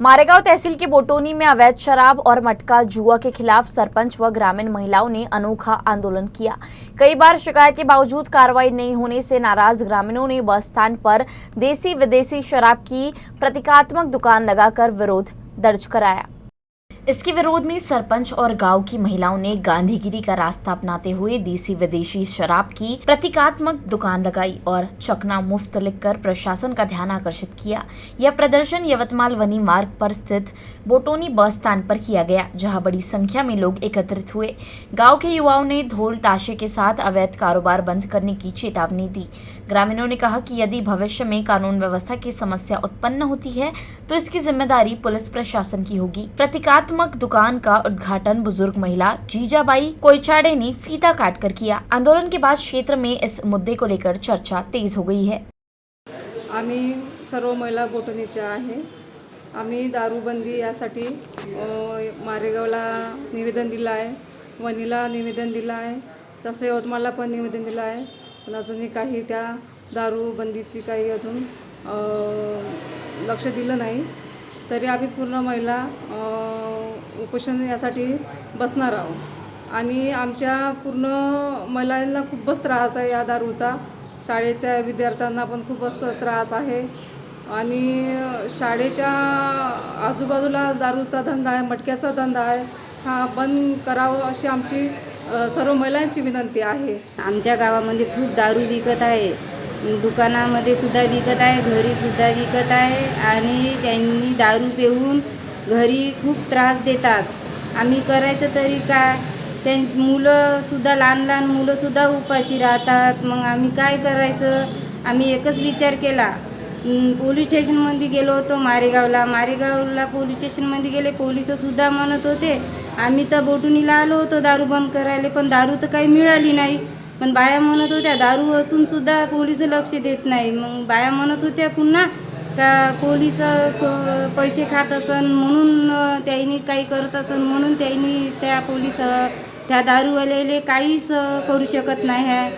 मारेगांव तहसील के बोटोनी में अवैध शराब और मटका जुआ के खिलाफ सरपंच व ग्रामीण महिलाओं ने अनोखा आंदोलन किया। कई बार शिकायत के बावजूद कार्रवाई नहीं होने से नाराज ग्रामीणों ने बस स्टैंड पर देसी विदेशी शराब की प्रतीकात्मक दुकान लगाकर विरोध दर्ज कराया। इसके विरोध में सरपंच और गांव की महिलाओं ने गांधीगिरी का रास्ता अपनाते हुए देसी विदेशी शराब की प्रतीकात्मक दुकान लगाई और चकना मुफ्त लिखकर प्रशासन का ध्यान आकर्षित किया। यह प्रदर्शन यवतमाल वनी मार्ग पर स्थित बोटोनी बस स्टैंड पर किया गया, जहां बड़ी संख्या में लोग एकत्रित हुए। गांव के युवाओं ने ढोल ताशे के साथ अवैध कारोबार बंद करने की चेतावनी दी। ग्रामीणों ने कहा कि यदि भविष्य में कानून व्यवस्था की समस्या उत्पन्न होती है तो इसकी जिम्मेदारी पुलिस प्रशासन की होगी। प्रतीकात्मक दुकान का उद्घाटन बुजुर्ग महिला जीजाबाई कोयचाड़े ने फीता काटकर किया। आंदोलन के बाद क्षेत्र में इस मुद्दे को लेकर चर्चा तेज हो गई है। आम्ही सर्व महिला बोटणीच्या आहे। आम्ही दारूबंदी यासाठी मारेगावला निवेदन दिलं आहे, वनीला निवेदन दिलं आहे, तसं यवतमाळला पण निवेदन दिलं आहे। पण अजूनही काही त्या दारूबंदीची काही अजून लक्ष दिलं नाही। तरी आम्ही पूर्ण महिला उपोषण यासाठी बसणार आहोत आणि आमच्या पूर्ण महिलांना खूपच त्रास आहे या दारूचा। शाळेच्या विद्यार्थ्यांना पण खूपच त्रास आहे आणि शाळेच्या आजूबाजूला दारूचा धंदा आहे, मटक्याचा धंदा आहे, हा बंद करावा अशी आमची सर्व महिलांची विनंती आहे। आमच्या गावामध्ये खूप दारू विकत आहे, दुकानामध्ये सुद्धा विकत आहे, घरी सुद्धा विकत आहे आणि त्यांनी दारू पिऊन घरी खूप त्रास देतात। आम्ही करायचं तरी काय? त्या मुलंसुद्धा लहान मुलंसुद्धा उपाशी राहतात। मग आम्ही काय करायचं? आम्ही एकच विचार केला, पोलीस स्टेशनमध्ये गेलो होतो मारेगावला पोलीस स्टेशनमध्ये गेले। पोलीससुद्धा म्हणत होते आम्ही तर बोटुनीला आलो होतो दारू बंद करायला, पण दारू तर काही मिळाली नाही। पण बाया म्हणत होत्या दारू असूनसुद्धा पोलीस लक्ष देत नाही। मग बाया म्हणत होत्या पुन्हा का पोलीस पैसे खात असन म्हणून त्यांनी काही करत असन म्हणून त्यांनी त्या पोलीस त्या दारूवाल्याला काहीच करू शकत नाही आहे।